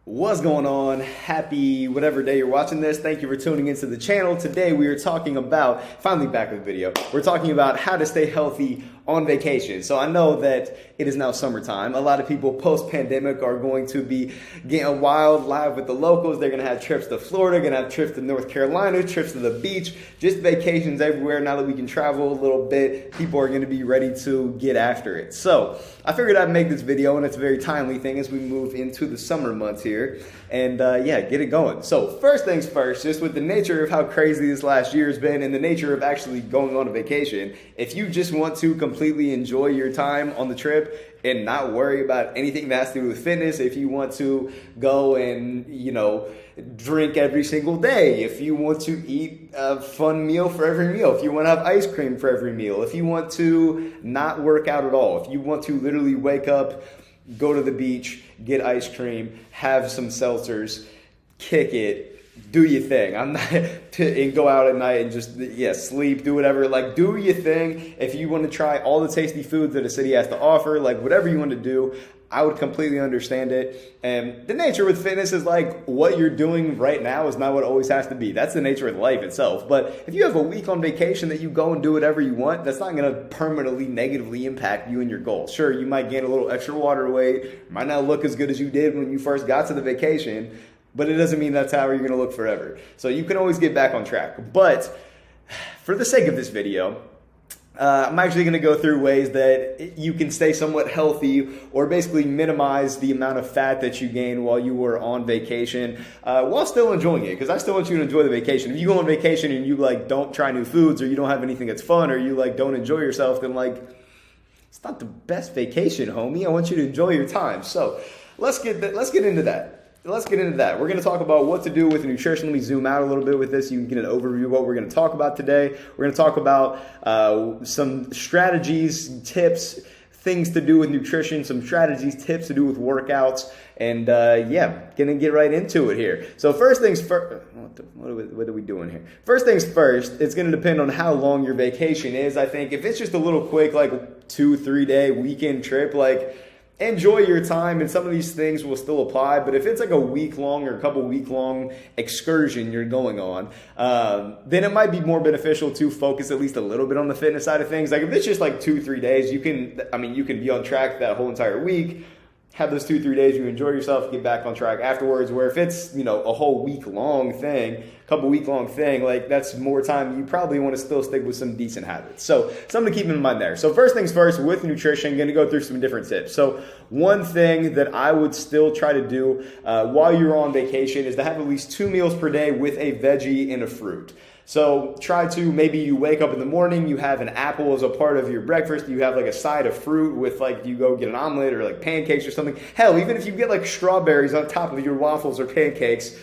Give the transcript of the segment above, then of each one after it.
What's going on? Happy whatever day you're watching this. Thank you for tuning into the channel. Today we are talking about, finally back with the video, we're talking about how to stay healthy on vacation. So I know that it is now summertime. A lot of people post-pandemic are going to be getting wild live with the locals. They're going to have trips to Florida, going to have trips to North Carolina, trips to the beach, just vacations everywhere. Now that we can travel a little bit, people are going to be ready to get after it. So I figured I'd make this video, and it's a very timely thing as we move into the summer months here. And yeah, get it going. So first things first, just with the nature of how crazy this last year has been and the nature of actually going on a vacation, if you just want to completely enjoy your time on the trip and not worry about anything that has to do with fitness, if you want to go and, drink every single day, if you want to eat a fun meal for every meal, if you want to have ice cream for every meal, if you want to not work out at all, if you want to literally wake up, go to the beach, get ice cream, have some seltzers, kick it, do your thing. And go out at night and just, sleep, do whatever. Like, do your thing. If you want to try all the tasty foods that a city has to offer, like whatever you want to do, I would completely understand it. And the nature with fitness is like what you're doing right now is not what it always has to be. That's the nature of life itself. But if you have a week on vacation that you go and do whatever you want, that's not going to permanently negatively impact you and your goals. Sure, you might gain a little extra water weight, might not look as good as you did when you first got to the vacation, but it doesn't mean that's how you're going to look forever. So you can always get back on track. But for the sake of this video, I'm actually going to go through ways that you can stay somewhat healthy or basically minimize the amount of fat that you gain while you were on vacation while still enjoying it, because I still want you to enjoy the vacation. If you go on vacation and you don't try new foods, or you don't have anything that's fun, or you don't enjoy yourself, then it's not the best vacation, homie. I want you to enjoy your time. So let's get into that. We're going to talk about what to do with nutrition. Let me zoom out a little bit with this. You can get an overview of what we're going to talk about today. We're going to talk about some strategies, tips, things to do with nutrition, some strategies, tips to do with workouts, and going to get right into it here. So first things first, what are we doing here? First things first, it's going to depend on how long your vacation is. I think if it's just a little quick, 2-3 day weekend trip, enjoy your time, and some of these things will still apply. But if it's a week long or a couple week long excursion you're going on, then it might be more beneficial to focus at least a little bit on the fitness side of things. If it's just 2-3 days, you can be on track that whole entire week. Have those 2-3 days, you enjoy yourself, get back on track afterwards. Where if it's, a whole week-long thing, couple week-long thing, that's more time. You probably want to still stick with some decent habits. So something to keep in mind there. So first things first, with nutrition, I'm going to go through some different tips. So one thing that I would still try to do while you're on vacation is to have at least 2 meals per day with a veggie and a fruit. So try to, maybe you wake up in the morning, you have an apple as a part of your breakfast, you have a side of fruit with you go get an omelet or pancakes or something. Hell, even if you get strawberries on top of your waffles or pancakes,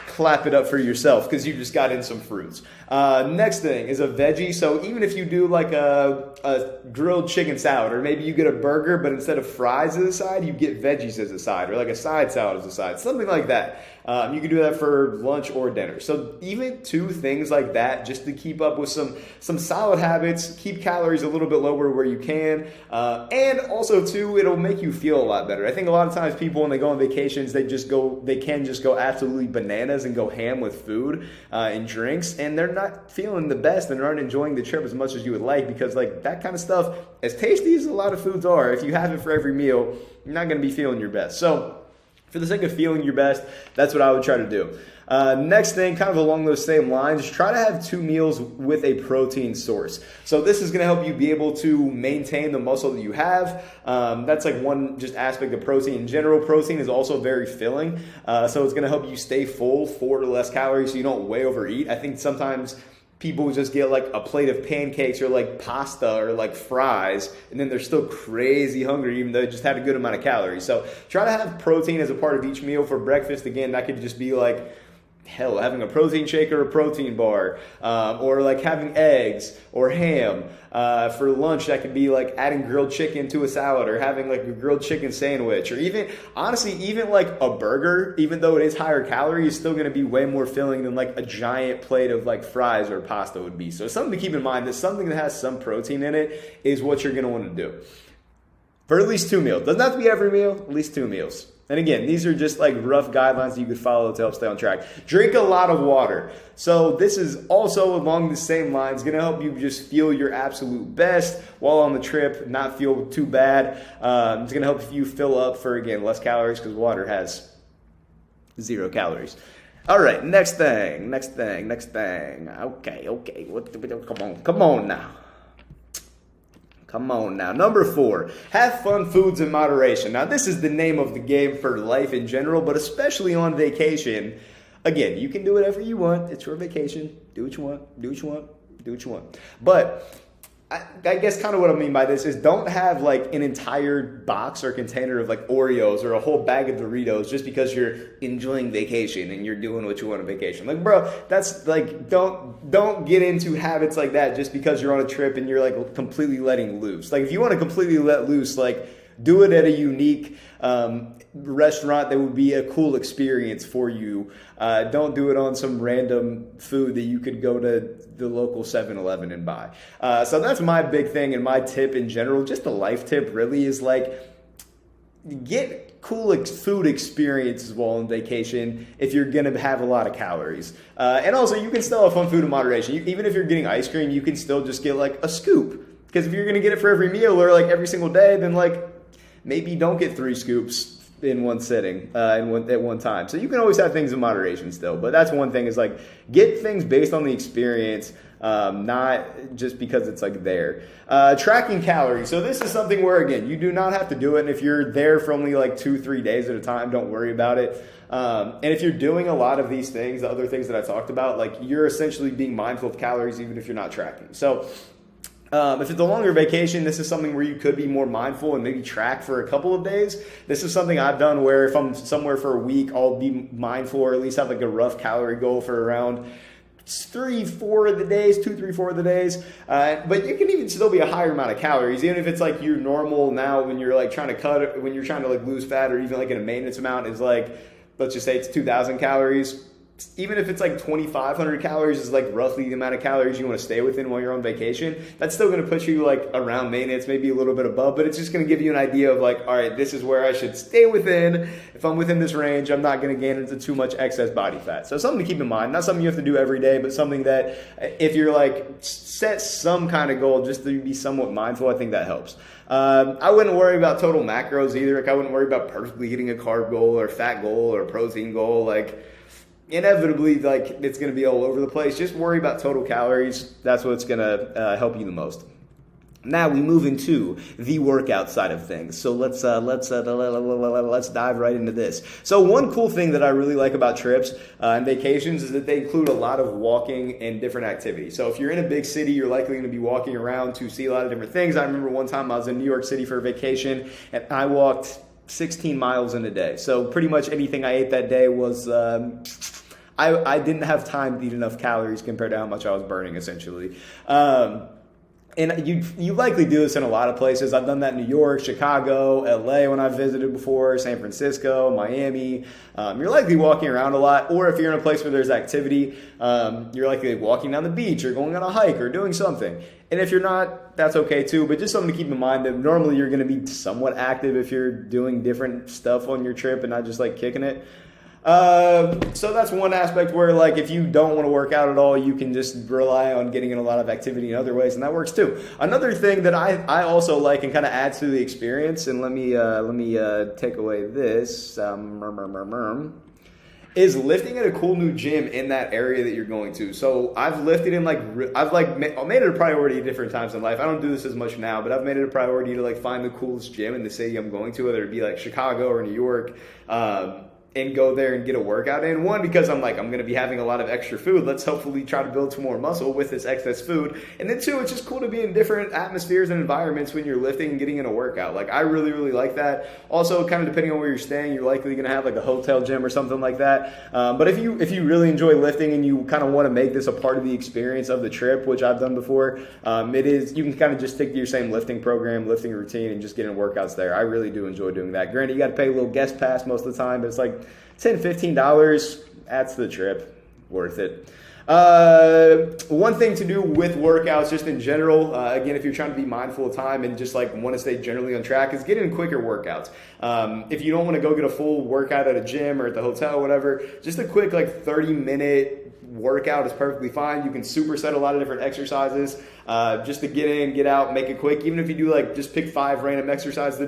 clap it up for yourself because you just got in some fruits. Next thing is a veggie. So even if you do a grilled chicken salad, or maybe you get a burger, but instead of fries as a side, you get veggies as a side, or a side salad as a side, something like that. You can do that for lunch or dinner. So even 2 things like that, just to keep up with some solid habits, keep calories a little bit lower where you can, and also too, it'll make you feel a lot better. I think a lot of times people, when they go on vacations, they can just go absolutely bananas and go ham with food and drinks, and they're not feeling the best and aren't enjoying the trip as much as you would like, because that kind of stuff, as tasty as a lot of foods are, if you have it for every meal, you're not going to be feeling your best. So for the sake of feeling your best, that's what I would try to do. Next thing, kind of along those same lines, try to have 2 meals with a protein source. So this is going to help you be able to maintain the muscle that you have. That's one just aspect of protein. In general, protein is also very filling. So it's going to help you stay full, 4 to less calories, so you don't way overeat. I think sometimes people just get a plate of pancakes or pasta or fries, and then they're still crazy hungry even though they just had a good amount of calories. So try to have protein as a part of each meal. For breakfast, again, that could just be having a protein shake or a protein bar, or having eggs or ham. For lunch, that could be adding grilled chicken to a salad, or having a grilled chicken sandwich, or even a burger. Even though it is higher calorie, is still going to be way more filling than a giant plate of fries or pasta would be. So something to keep in mind, that something that has some protein in it is what you're going to want to do for at least 2 meals. Doesn't have to be every meal, at least 2 meals. And again, these are just like rough guidelines that you could follow to help stay on track. Drink a lot of water. So this is also along the same lines, going to help you just feel your absolute best while on the trip, not feel too bad. It's going to help you fill up for, again, less calories because water has 0 calories. All right, next thing. Okay. Come on now. Number 4, have fun foods in moderation. Now, this is the name of the game for life in general, but especially on vacation. Again, you can do whatever you want. It's your vacation. Do what you want. But I guess kind of what I mean by this is don't have like an entire box or container of like Oreos or a whole bag of Doritos just because you're enjoying vacation and you're doing what you want on vacation. Like, bro, that's like, don't get into habits like that just because you're on a trip and you're like completely letting loose. Like, if you want to completely let loose, like, do it at a unique restaurant that would be a cool experience for you. Don't do it on some random food that you could go to the local 7-Eleven and buy. So that's my big thing, and my tip in general, just a life tip really, is like, get cool food experiences while on vacation if you're going to have a lot of calories. And also, you can still have fun food in moderation. Even if you're getting ice cream, you can still just get like a scoop. Because if you're going to get it for every meal or like every single day, then like maybe don't get 3 scoops in one sitting at one time. So you can always have things in moderation still. But that's one thing, is like, get things based on the experience, not just because it's like there. Tracking calories. So this is something where, again, you do not have to do it. And if you're there for only like 2-3 days at a time, don't worry about it. And if you're doing a lot of these things, the other things that I talked about, like, you're essentially being mindful of calories even if you're not tracking. So if it's a longer vacation, this is something where you could be more mindful and maybe track for a couple of days. This is something I've done where if I'm somewhere for a week, I'll be mindful, or at least have like a rough calorie goal for around 2-3-4 of the days. But you can even still be a higher amount of calories, even if it's like your normal now when you're like trying to like lose fat, or even like in a maintenance amount is like, let's just say it's 2,000 calories. Even if it's like 2,500 calories is like roughly the amount of calories you want to stay within while you're on vacation, that's still going to put you like around maintenance, maybe a little bit above, but it's just going to give you an idea of like, all right, this is where I should stay within. If I'm within this range, I'm not going to gain into too much excess body fat. So something to keep in mind, not something you have to do every day, but something that if you're like set some kind of goal just to be somewhat mindful, I think that helps. I wouldn't worry about total macros either. Like, I wouldn't worry about perfectly hitting a carb goal or fat goal or protein goal. Like, inevitably, like, it's going to be all over the place. Just worry about total calories. That's what's going to help you the most. Now we move into the workout side of things. So let's dive right into this. So one cool thing that I really like about trips and vacations is that they include a lot of walking and different activities. So if you're in a big city, you're likely going to be walking around to see a lot of different things. I remember one time I was in New York City for a vacation, and I walked 16 miles in a day. So pretty much anything I ate that day was, I didn't have time to eat enough calories compared to how much I was burning, essentially. And you likely do this in a lot of places. I've done that in New York, Chicago, LA when I've visited before, San Francisco, Miami. You're likely walking around a lot. Or if you're in a place where there's activity, you're likely walking down the beach or going on a hike or doing something. And if you're not, that's okay too. But just something to keep in mind that normally you're going to be somewhat active if you're doing different stuff on your trip and not just like kicking it. So that's one aspect where, like, if you don't want to work out at all, you can just rely on getting in a lot of activity in other ways, and that works too. Another thing that I also like and kind of adds to the experience, and let me take away this, is lifting at a cool new gym in that area that you're going to. So I've lifted in I've made it a priority at different times in life. I don't do this as much now, but I've made it a priority to like find the coolest gym in the city I'm going to, whether it be like Chicago or New York. And go there and get a workout in. One, because I'm going to be having a lot of extra food. Let's hopefully try to build some more muscle with this excess food. And then two, it's just cool to be in different atmospheres and environments when you're lifting and getting in a workout. Like, I really, really like that. Also, kind of depending on where you're staying, you're likely going to have like a hotel gym or something like that. But if you really enjoy lifting and you kind of want to make this a part of the experience of the trip, which I've done before, you can kind of just stick to your same lifting program, lifting routine, and just get in workouts there. I really do enjoy doing that. Granted, you got to pay a little guest pass most of the time, but it's like $10-15, that's the trip, worth it. One thing to do with workouts, just in general, again, if you're trying to be mindful of time and just like want to stay generally on track, is get in quicker workouts. If you don't want to go get a full workout at a gym or at the hotel or whatever, just a quick like 30-minute workout is perfectly fine. You can superset a lot of different exercises just to get in, get out, make it quick. Even if you do like just pick 5 random exercises to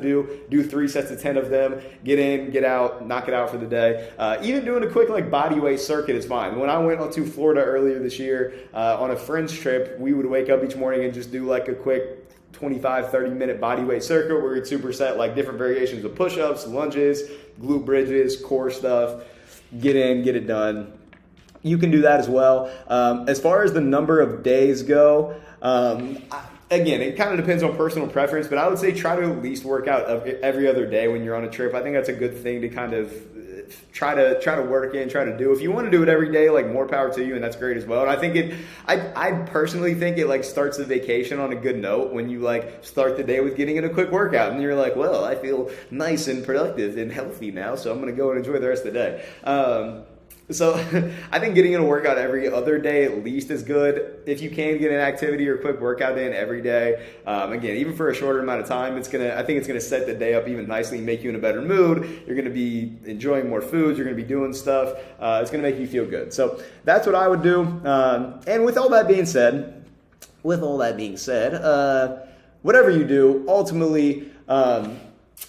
do 3 sets of 10 of them, get in, get out, knock it out for the day. Even doing a quick like body weight circuit is fine. When I went to Florida earlier this year on a friend's trip, we would wake up each morning and just do like a quick 25-30 minute body weight circuit where we'd superset like different variations of push-ups, lunges, glute bridges, core stuff. Get in, get it done. You can do that as well. As far as the number of days go, again, it kind of depends on personal preference, but I would say try to at least work out every other day when you're on a trip. I think that's a good thing to kind of try to work in, try to do. If you want to do it every day, like more power to you, and that's great as well. And I think I personally think it like starts the vacation on a good note when you like start the day with getting in a quick workout, and you're like, well, I feel nice and productive and healthy now, so I'm going to go and enjoy the rest of the day. So I think getting in a workout every other day at least is good. If you can get an activity or a quick workout in every day, again, even for a shorter amount of time, I think it's gonna set the day up even nicely and make you in a better mood. You're gonna be enjoying more foods. You're gonna be doing stuff. It's gonna make you feel good. So that's what I would do. And with all that being said, whatever you do, ultimately,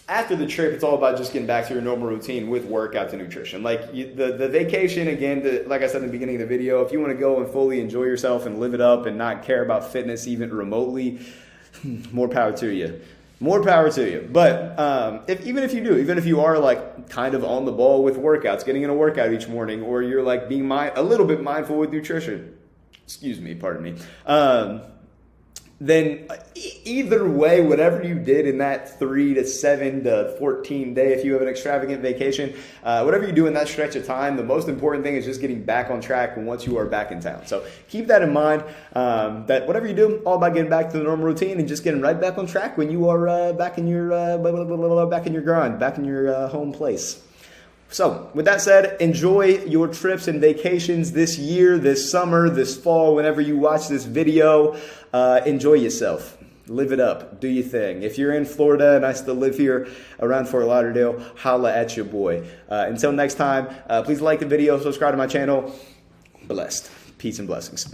after the trip, it's all about just getting back to your normal routine with workouts and nutrition. Like the vacation, again, like I said in the beginning of the video, if you want to go and fully enjoy yourself and live it up and not care about fitness even remotely, more power to you. More power to you. But even if you are like kind of on the ball with workouts, getting in a workout each morning, or you're like being a little bit mindful with nutrition, pardon me, then either way, whatever you did in that 3 to 7 to 14 day, if you have an extravagant vacation, whatever you do in that stretch of time, the most important thing is just getting back on track once you are back in town. So keep that in mind, that whatever you do, all about getting back to the normal routine and just getting right back on track when you are back in your grind, back in your home place. So, with that said, enjoy your trips and vacations this year, this summer, this fall, whenever you watch this video. Enjoy yourself. Live it up. Do your thing. If you're in Florida and I still live here around Fort Lauderdale, holla at your boy. Until next time, please like the video, subscribe to my channel. Blessed. Peace and blessings.